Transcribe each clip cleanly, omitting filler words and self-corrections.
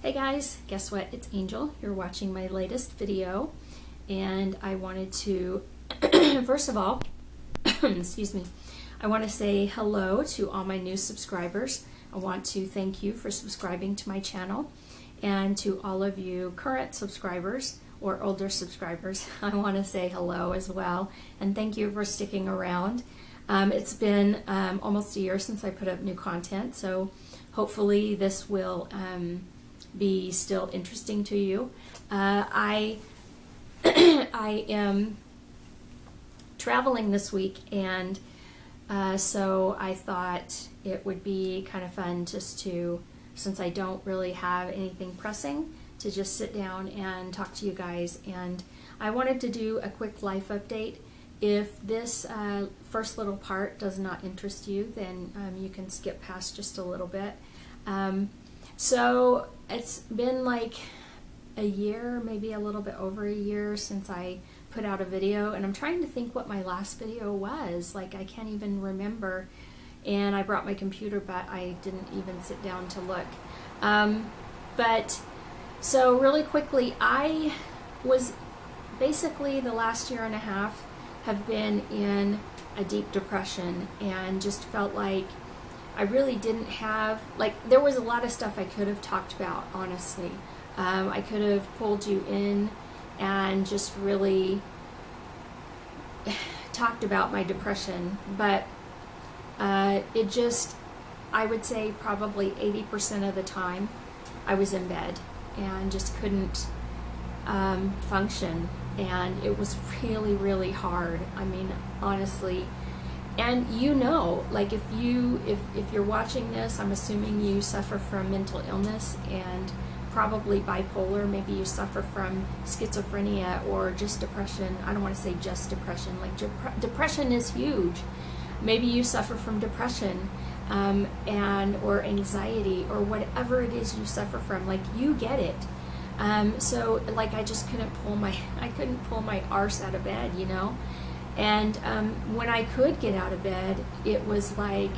Hey guys, guess what? It's Angel. You're watching my latest video, and I wanted to, first of all, excuse me, I want to say hello to all my new subscribers. I want to thank you for subscribing to my channel, and to all of you current subscribers or older subscribers, I want to say hello as well, and thank you for sticking around. It's been almost a year since I put up new content, so hopefully this will be still interesting to you. I am traveling this week, and so I thought it would be kind of fun just to, since I don't really have anything pressing, to just sit down and talk to you guys. And I wanted to do a quick life update. If this first little part does not interest you, then you can skip past just a little bit. So it's been like a year, maybe a little bit over a year since I put out a video, and I'm trying to think what my last video was. Like, I can't even remember, and I brought my computer, but I didn't even sit down to look. But so really quickly, I was basically the last year and a half have been in a deep depression, and just felt like I really didn't have, like, there was a lot of stuff I could have talked about, honestly. I could have pulled you in and just really talked about my depression, but it just, I would say probably 80% of the time I was in bed and just couldn't function, and it was really, really hard. I mean, honestly. And you know, like, if you're watching this, I'm assuming you suffer from mental illness and probably bipolar. Maybe you suffer from schizophrenia or just depression. I don't want to say just depression. Like, depression is huge. Maybe you suffer from depression and or anxiety or whatever it is you suffer from. Like, you get it. So like, I just couldn't pull my arse out of bed, you know. And when I could get out of bed, it was like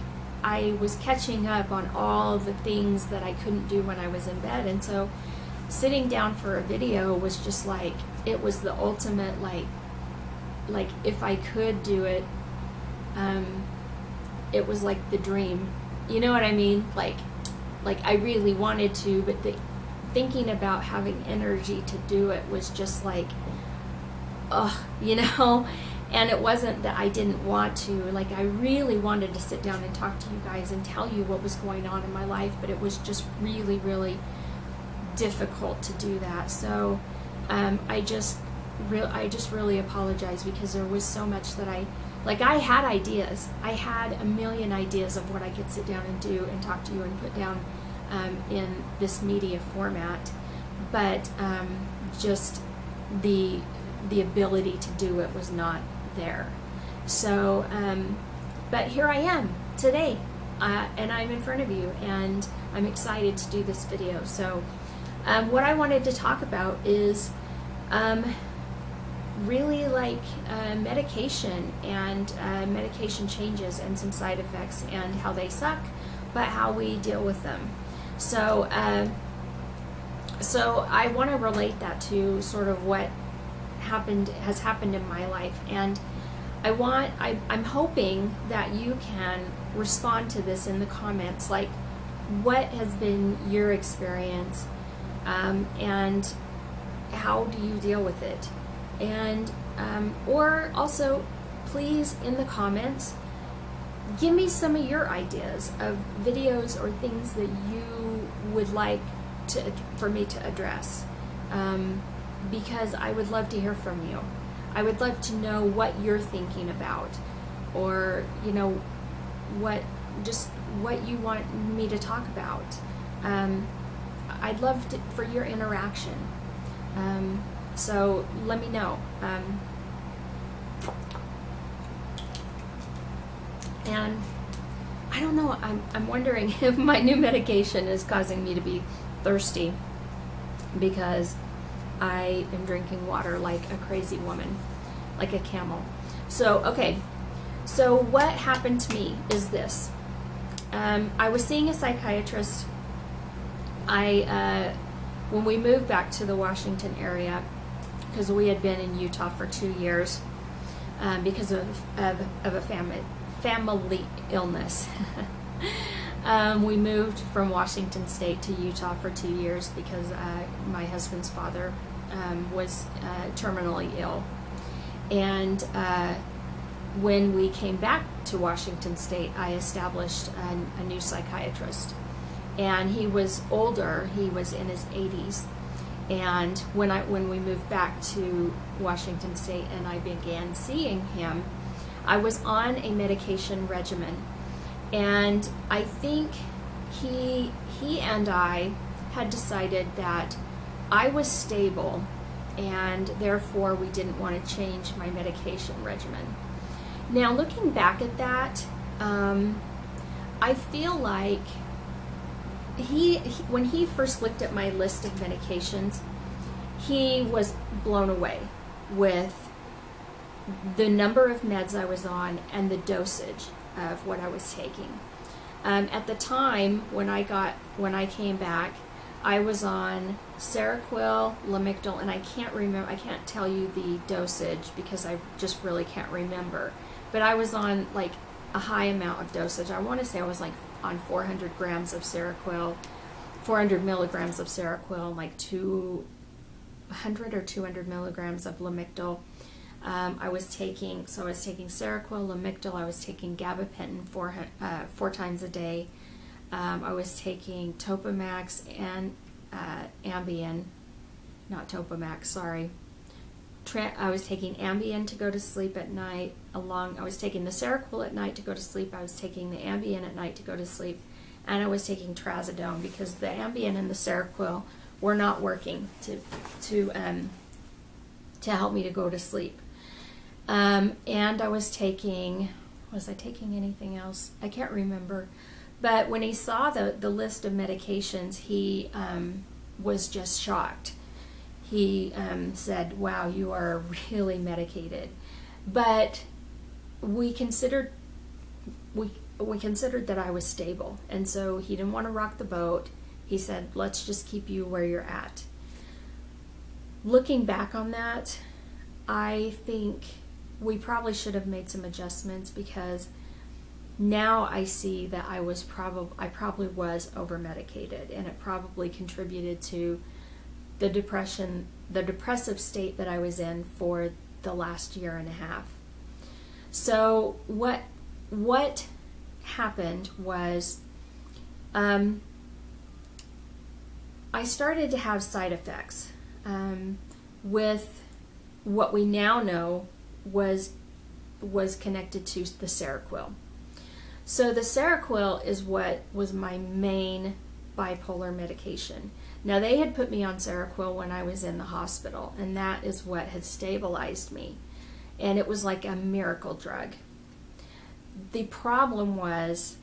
I was catching up on all the things that I couldn't do when I was in bed. And so sitting down for a video was just like, it was the ultimate, like if I could do it, it was like the dream. You know what I mean? Like I really wanted to, but thinking about having energy to do it was just like, ugh, you know. And it wasn't that I didn't want to. Like, I really wanted to sit down and talk to you guys and tell you what was going on in my life, but it was just really, really difficult to do that. So I just really apologize, because there was so much that I had ideas. I had a million ideas of what I could sit down and do and talk to you and put down in this media format, but just the ability to do it was not there. So but here I am today, and I'm in front of you, and I'm excited to do this video. So what I wanted to talk about is really like medication and medication changes and some side effects and how they suck, but how we deal with them. So so I want to relate that to sort of what has happened in my life, and I'm hoping that you can respond to this in the comments, like, what has been your experience, and how do you deal with it? And or also, please, in the comments, give me some of your ideas of videos or things that you would like for me to address, because I would love to hear from you. I would love to know what you're thinking about, or, you know, what you want me to talk about. I'd love for your interaction. So let me know. And I don't know, I'm wondering if my new medication is causing me to be thirsty, because I am drinking water like a crazy woman, like a camel. So, okay, so what happened to me is this. I was seeing a psychiatrist. I when we moved back to the Washington area, because we had been in Utah for 2 years because of a family illness. We moved from Washington State to Utah for 2 years because my husband's father was terminally ill. And when we came back to Washington State, I established a new psychiatrist. And he was older, he was in his 80s. And when we moved back to Washington State and I began seeing him, I was on a medication regimen. And I think he and I had decided that I was stable, and therefore we didn't want to change my medication regimen. Now, looking back at that, I feel like when he first looked at my list of medications, he was blown away with the number of meds I was on and the dosage of what I was taking. At the time when I came back, I was on Seroquel, Lamictal, and I can't tell you the dosage because I just really can't remember. But I was on like a high amount of dosage. I want to say I was like on 400 grams of Seroquel, 400 milligrams of Seroquel, like 200 or 200 milligrams of Lamictal. I was taking Seroquel, Lamictal. I was taking gabapentin 4 times a day. I was taking Topamax and Ambien, not Topamax, sorry. I was taking Ambien to go to sleep at night. I was taking the Seroquel at night to go to sleep. I was taking the Ambien at night to go to sleep, and I was taking Trazodone because the Ambien and the Seroquel were not working to help me to go to sleep. And I was taking anything else? I can't remember. But when he saw the list of medications, he was just shocked. He said, "Wow, you are really medicated." But we considered that I was stable, and so he didn't want to rock the boat. He said, "Let's just keep you where you're at." Looking back on that, I think we probably should have made some adjustments, because now I see that I probably was over medicated, and it probably contributed to the depressive state that I was in for the last year and a half. So what happened was I started to have side effects with what we now know was connected to the Seroquel. So the Seroquel is what was my main bipolar medication. Now, they had put me on Seroquel when I was in the hospital, and that is what had stabilized me. And it was like a miracle drug. The problem was,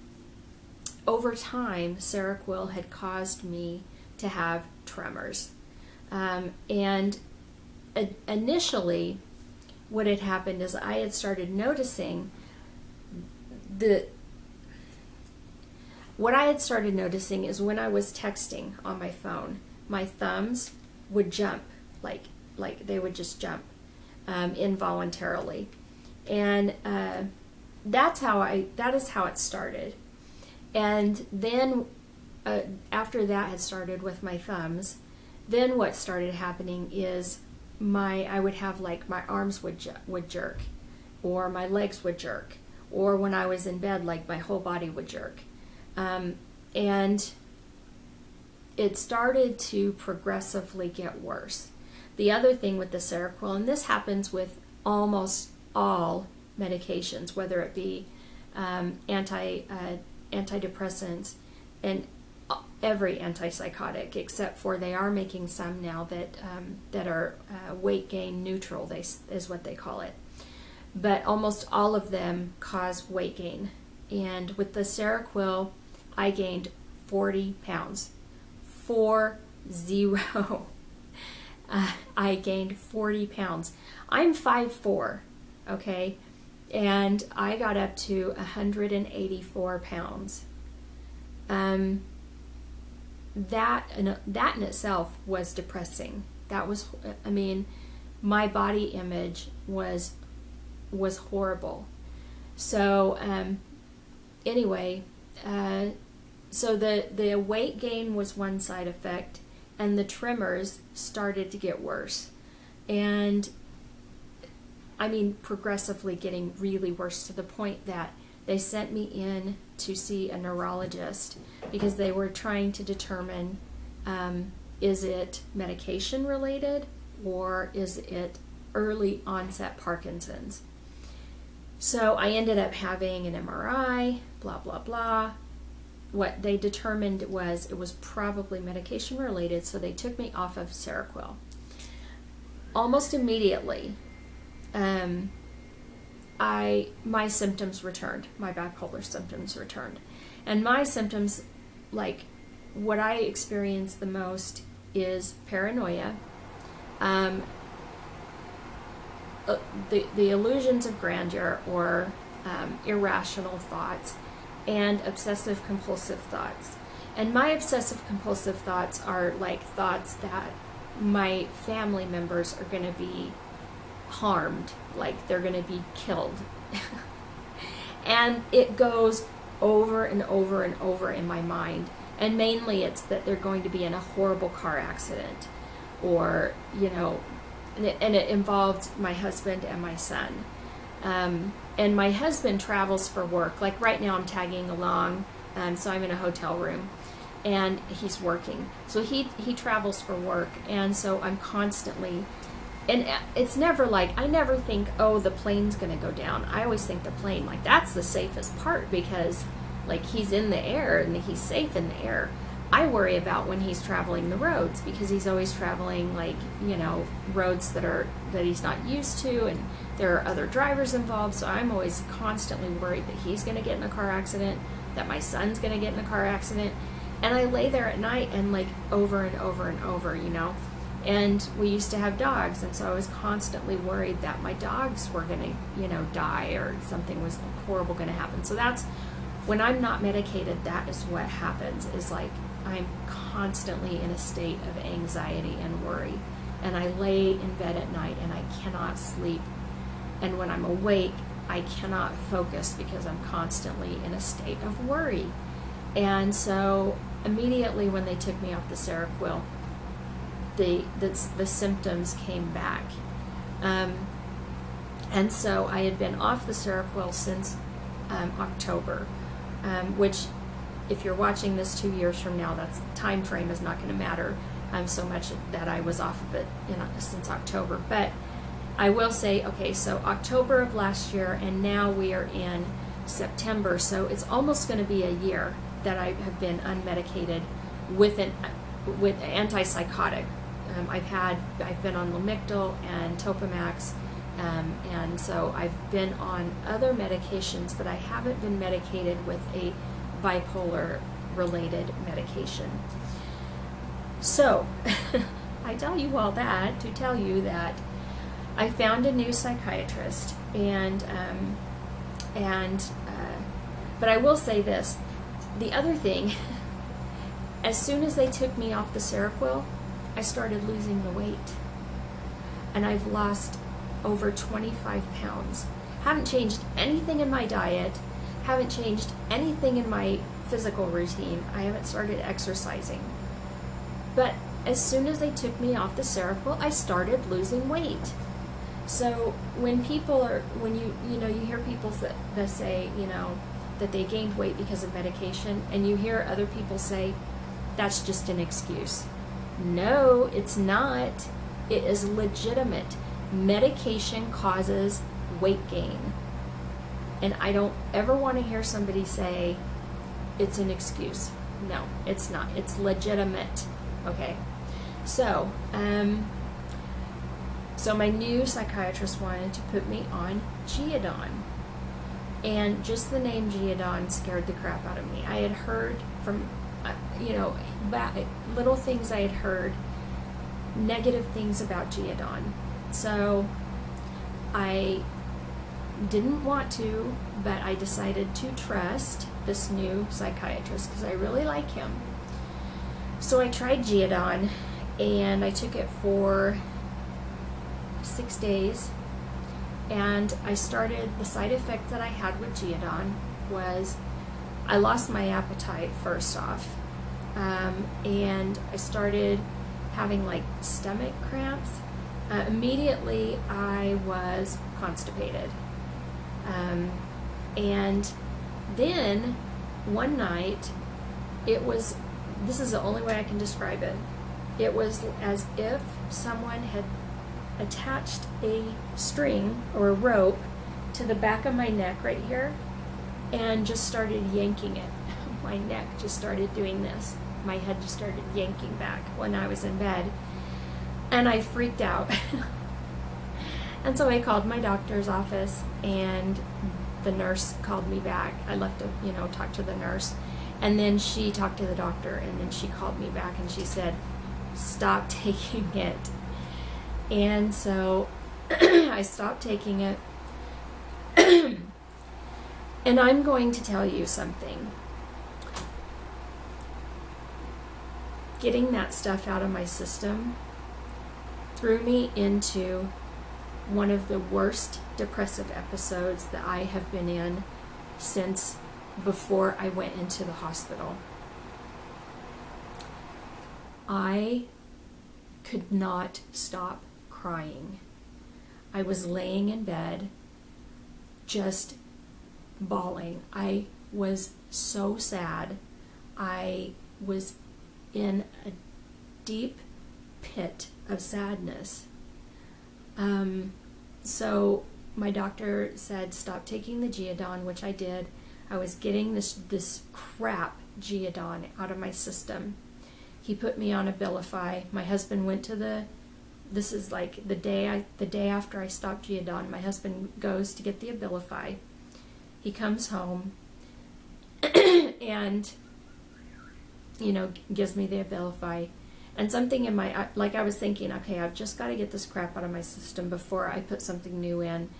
over time, Seroquel had caused me to have tremors. And initially, what had happened is I had started noticing what I had started noticing is when I was texting on my phone, my thumbs would jump, like they would just jump involuntarily, and that is how it started. And then after that had started with my thumbs, then what started happening is I would have like my arms would jerk, or my legs would jerk, or when I was in bed, like my whole body would jerk. And it started to progressively get worse. The other thing with the Seroquel, and this happens with almost all medications, whether it be antidepressants and every antipsychotic, except for they are making some now that are weight gain neutral, is what they call it. But almost all of them cause weight gain. And with the Seroquel, I gained 40 pounds. 40. I gained 40 pounds. I'm 5'4", okay? And I got up to 184 pounds. that in itself was depressing. That was, I mean, my body image was horrible. So anyway, so the weight gain was one side effect, and the tremors started to get worse, and I mean progressively getting really worse, to the point that they sent me in to see a neurologist because they were trying to determine, is it medication related or is it early onset Parkinson's. So I ended up having an MRI, blah, blah, blah. What they determined was it was probably medication related, so they took me off of Seroquel. Almost immediately, my symptoms returned. My bipolar symptoms returned. And my symptoms, like what I experience the most is paranoia, the illusions of grandeur or irrational thoughts, and obsessive compulsive thoughts. And my obsessive compulsive thoughts are like thoughts that my family members are going to be harmed, like they're going to be killed. And it goes over and over and over in my mind. And mainly it's that they're going to be in a horrible car accident, or, you know, and it involved my husband and my son. And my husband travels for work. Like right now I'm tagging along, so I'm in a hotel room, and he's working. So he travels for work, and so I'm constantly, and it's never like, I never think, oh, the plane's gonna go down. I always think the plane, like that's the safest part, because like he's in the air and he's safe in the air. I worry about when he's traveling the roads, because he's always traveling, like, you know, roads that he's not used to, and there are other drivers involved. So I'm always constantly worried that he's going to get in a car accident, that my son's going to get in a car accident. And I lay there at night and like over and over and over, you know. And we used to have dogs, and so I was constantly worried that my dogs were going to, you know, die, or something was horrible going to happen. So that's when I'm not medicated, that is what happens, is like I'm constantly in a state of anxiety and worry. And I lay in bed at night and I cannot sleep. And when I'm awake, I cannot focus because I'm constantly in a state of worry. And so immediately when they took me off the Seroquel, the symptoms came back. And so I had been off the Seroquel since October, which, if you're watching this 2 years from now, that's time frame is not going to matter so much that I was off of it since October. But I will say, okay, so October of last year, and now we are in September, so it's almost going to be a year that I have been unmedicated with antipsychotic. I've been on Lamictal and Topamax, and so I've been on other medications, but I haven't been medicated with a bipolar related medication. So I tell you all that to tell you that I found a new psychiatrist, but I will say this, the other thing, as soon as they took me off the Seroquel, I started losing the weight, and I've lost over 25 pounds. Haven't changed anything in my diet, haven't changed anything in my physical routine. I haven't started exercising. But as soon as they took me off the Seroquel, I started losing weight. So when you hear people that say, you know, that they gained weight because of medication, and you hear other people say, that's just an excuse. No, it's not. It is legitimate. Medication causes weight gain. And I don't ever want to hear somebody say it's an excuse. No, it's not. It's legitimate. Okay. So, so my new psychiatrist wanted to put me on Geodon. And just the name Geodon scared the crap out of me. I had heard from, little things I had heard, negative things about Geodon. So I didn't want to, but I decided to trust this new psychiatrist because I really like him. So I tried Geodon, and I took it for 6 days, and the side effect that I had with Geodon was I lost my appetite first off, and I started having like stomach cramps. Immediately I was constipated, and then one night this is the only way I can describe it. It was as if someone had attached a string or a rope to the back of my neck right here and just started yanking it. My neck just started doing this. My head just started yanking back when I was in bed. And I freaked out. And so I called my doctor's office, and the nurse called me back. I left talk to the nurse. And then she talked to the doctor, and then she called me back and she said, stop taking it. And so I stopped taking it. And I'm going to tell you something. Getting that stuff out of my system threw me into one of the worst depressive episodes that I have been in since before I went into the hospital. I could not stop crying. I was laying in bed just bawling. I was so sad. I was in a deep pit of sadness. So my doctor said stop taking the Geodon, which I did. I was getting this crap Geodon out of my system. He put me on Abilify. My husband went to this is like the day after I stopped Geodon, my husband goes to get the Abilify. He comes home and gives me the Abilify. And something in I was thinking, okay, I've just got to get this crap out of my system before I put something new in.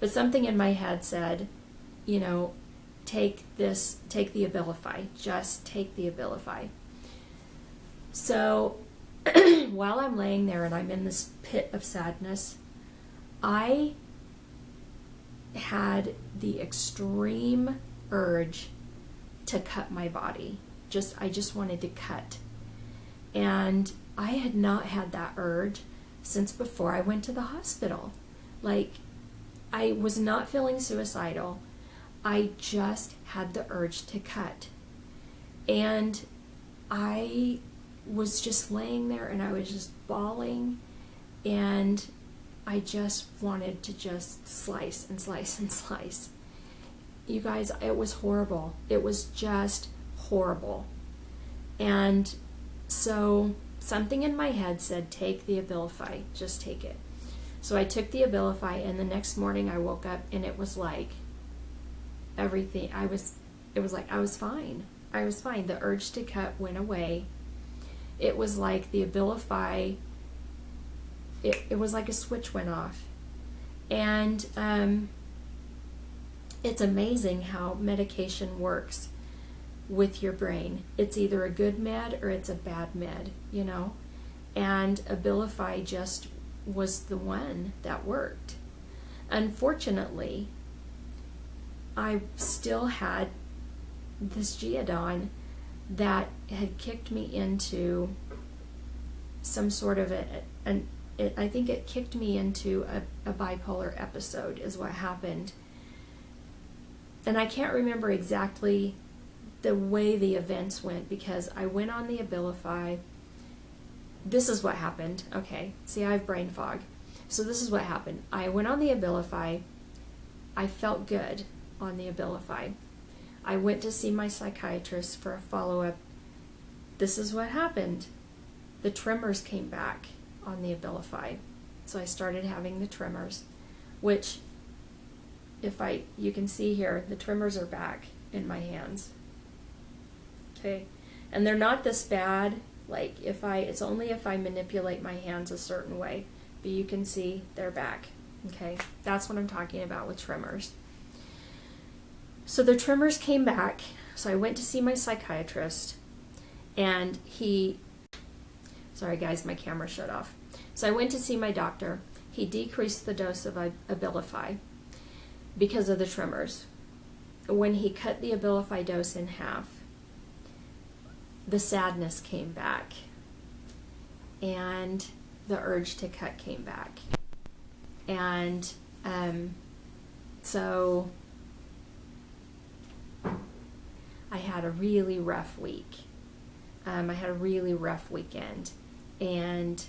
But something in my head said, take the Abilify. Just take the Abilify. So while I'm laying there and I'm in this pit of sadness, I had the extreme urge to cut my body. I just wanted to cut. And I had not had that urge since before I went to the hospital. Like, I was not feeling suicidal. I just had the urge to cut. And I was just laying there and I was just bawling, and I just wanted to just slice and slice and slice. You guys, it was horrible. It was just horrible. And so something in my head said, take the Abilify, just take it. So I took the Abilify, and the next morning I woke up and it was like everything, it was like I was fine. I was fine. The urge to cut went away. It was like the Abilify, it was like a switch went off. And it's amazing how medication works with your brain. It's either a good med or it's a bad med, and Abilify just was the one that worked. Unfortunately, I still had this Geodon that had kicked me into some sort of I think it kicked me into a bipolar episode is what happened. And I can't remember exactly the way the events went, because I went on the Abilify. This is what happened. Okay, see, I have brain fog. So this is what happened. I went on the Abilify. I felt good on the Abilify. I went to see my psychiatrist for a follow-up. This is what happened. The tremors came back on the Abilify. So I started having the tremors, which you can see here, the tremors are back in my hands. Okay, and they're not this bad. Like it's only if I manipulate my hands a certain way, but you can see they're back. Okay, that's what I'm talking about with tremors. So the tremors came back. So I went to see my psychiatrist, And sorry guys, my camera shut off. So I went to see my doctor. He decreased the dose of Abilify because of the tremors. When he cut the Abilify dose in half, the sadness came back and the urge to cut came back. And so I had a really rough week. I had a really rough weekend, and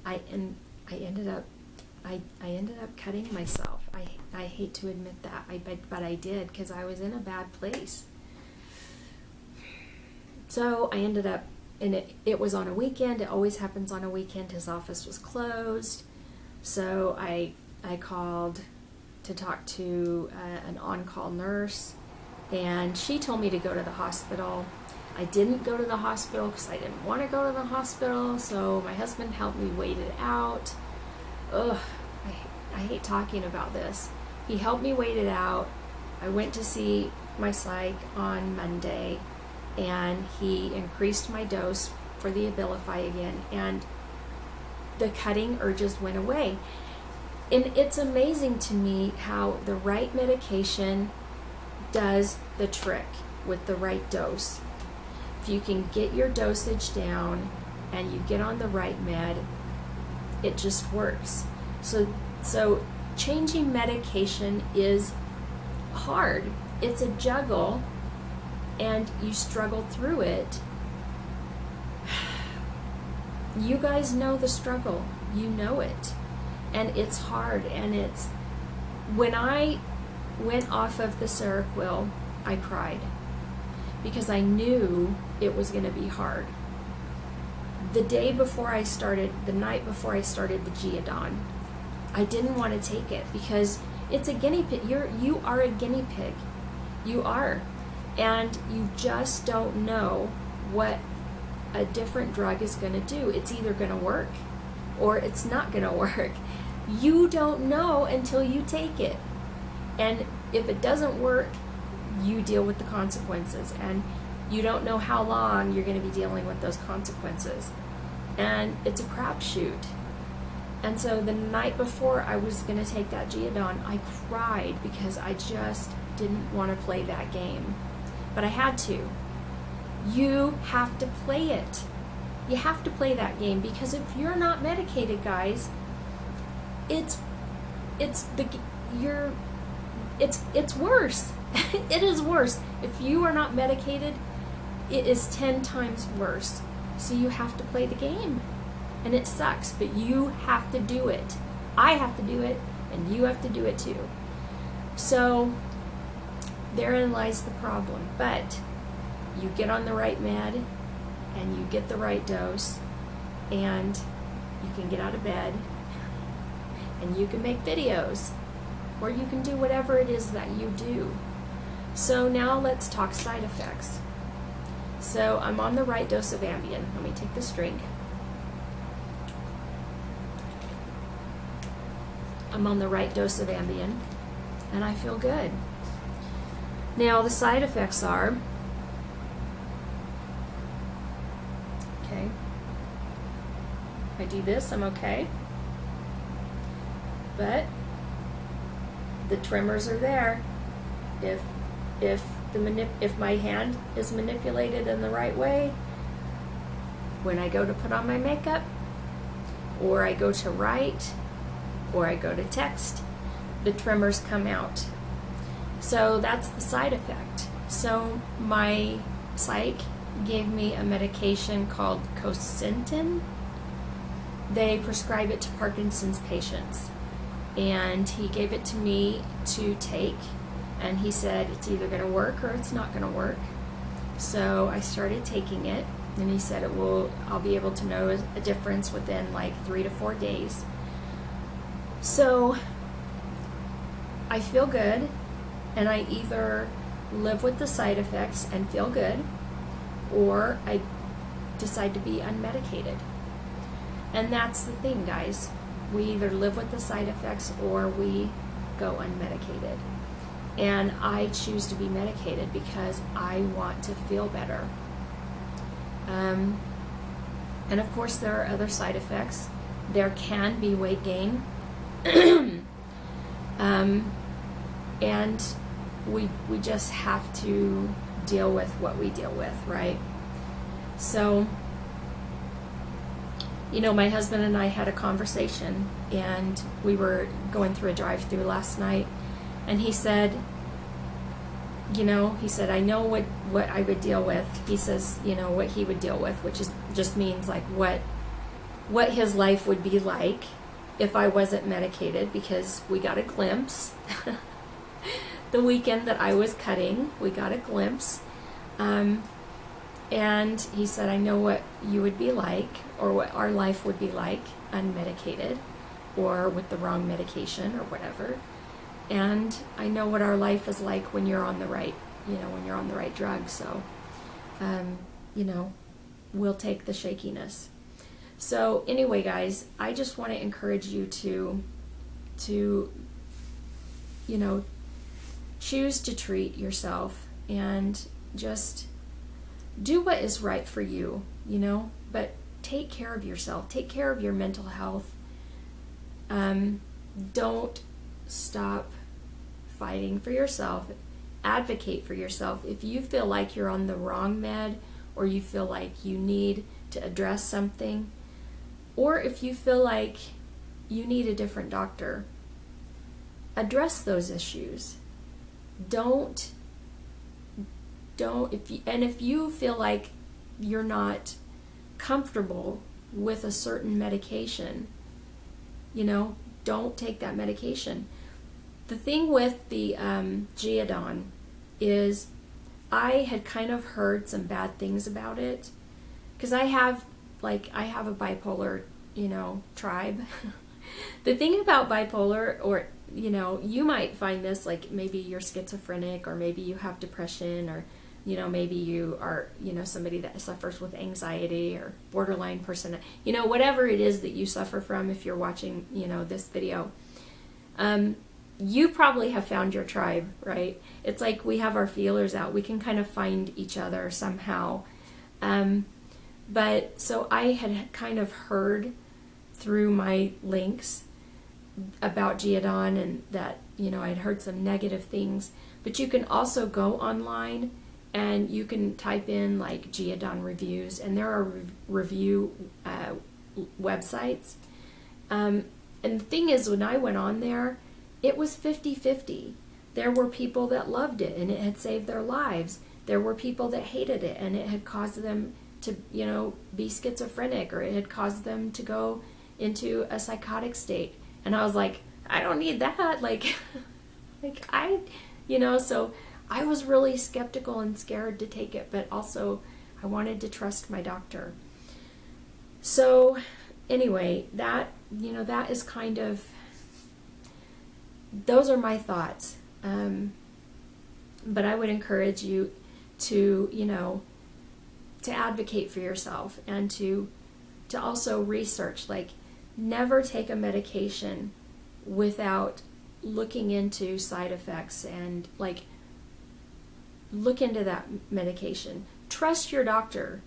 I ended up cutting myself. I hate to admit that, but I did, because I was in a bad place. So I ended up, and it was on a weekend. It always happens on a weekend. His office was closed, so I called to talk to an on-call nurse, and she told me to go to the hospital. I didn't go to the hospital because I didn't want to go to the hospital, so my husband helped me wait it out. Ugh, I hate talking about this. He helped me wait it out. I went to see my psych on Monday, and he increased my dose for the Abilify again, and the cutting urges went away. And it's amazing to me how the right medication does the trick with the right dose. If you can get your dosage down and you get on the right med, it just works. So changing medication is hard. It's a juggle, and you struggle through it. You guys know the struggle. You know it. And it's hard. And it's, when I went off of the Seroquel, I cried, because I knew it was going to be hard. The night before I started the Geodon, I didn't want to take it because it's a guinea pig. You are a guinea pig. You are. And you just don't know what a different drug is going to do. It's either going to work or it's not going to work. You don't know until you take it. And if it doesn't work, you deal with the consequences. And you don't know how long you're going to be dealing with those consequences. And it's a crapshoot. And so the night before I was going to take that Geodon, I cried because I just didn't want to play that game. But I had to. You have to play it. You have to play that game, because if you're not medicated, guys, it's worse. It is worse. If you are not medicated, it is 10 times worse. So you have to play the game. And it sucks, but you have to do it. I have to do it, and you have to do it too. So therein lies the problem. But you get on the right med, and you get the right dose, and you can get out of bed, and you can make videos, or you can do whatever it is that you do. So now let's talk side effects. So I'm on the right dose of Ambien. Let me take this drink. I'm on the right dose of Ambien, and I feel good. Now the side effects are, okay, I do this, I'm okay, but the tremors are there. If my hand is manipulated in the right way, when I go to put on my makeup, or I go to write, or I go to text, the tremors come out. So that's the side effect. So my psych gave me a medication called Cosentin. They prescribe it to Parkinson's patients. And he gave it to me to take, and he said it's either going to work or it's not going to work. So I started taking it, and he said I'll be able to know a difference within like 3 to 4 days. So I feel good, and I either live with the side effects and feel good, or I decide to be unmedicated. And that's the thing, guys. We either live with the side effects or we go unmedicated. And I choose to be medicated because I want to feel better. And of course, there are other side effects. There can be weight gain. And we just have to deal with what we deal with, right? So, you know, my husband and I had a conversation, and we were going through a drive-through last night, and he said, I know what I would deal with. He says, what he would deal with, which is just means like what his life would be like if I wasn't medicated, because we got a glimpse. The weekend that I was cutting, we got a glimpse. And he said, I know what you would be like, or what our life would be like unmedicated, or with the wrong medication or whatever. And I know what our life is like when you're on the right, when you're on the right drug. So, we'll take the shakiness. So anyway, guys, I just want to encourage you to choose to treat yourself and just do what is right for you, but take care of yourself. Take care of your mental health. Don't stop fighting for yourself. Advocate for yourself. If you feel like you're on the wrong med, or you feel like you need to address something, or if you feel like you need a different doctor, address those issues. If you feel like you're not comfortable with a certain medication, don't take that medication. The thing with the Geodon is I had kind of heard some bad things about it, because I have a bipolar, tribe. The thing about bipolar, or you might find this like maybe you're schizophrenic, or maybe you have depression, or maybe you are somebody that suffers with anxiety or borderline person, whatever it is that you suffer from. If you're watching this video, you probably have found your tribe, right? It's like we have our feelers out. We can kind of find each other somehow. But so I had kind of heard through my links about Geodon, and that I'd heard some negative things. But you can also go online and you can type in like Geodon reviews, and there are review websites. And the thing is, when I went on there, it was 50-50. There were people that loved it and it had saved their lives. There were people that hated it and it had caused them to, be schizophrenic, or it had caused them to go into a psychotic state. And I was like, I don't need that. So I was really skeptical and scared to take it, but also I wanted to trust my doctor. So anyway, that is kind of, those are my thoughts. But I would encourage you to, to advocate for yourself, and to also research. Like, never take a medication without looking into side effects, and like look into that medication. Trust your doctor,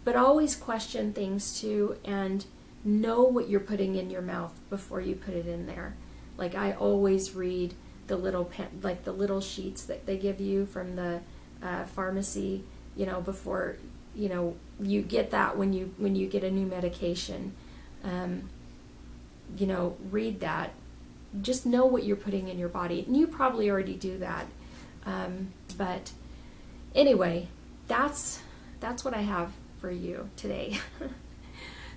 but always question things too, and know what you're putting in your mouth before you put it in there. Like, I always read the little the little sheets that they give you from the pharmacy, before you get that when you get a new medication. Read that. Just know what you're putting in your body, and you probably already do that. But anyway, that's what I have for you today.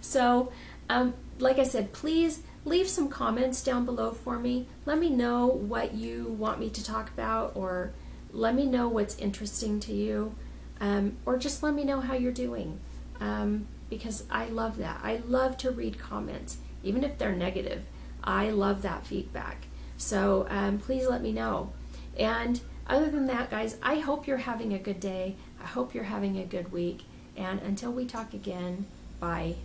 So, like I said, please leave some comments down below for me. Let me know what you want me to talk about, or let me know what's interesting to you, or just let me know how you're doing, because I love that. I love to read comments, even if they're negative. I love that feedback. So please let me know. And other than that, guys, I hope you're having a good day. I hope you're having a good week. And until we talk again, bye.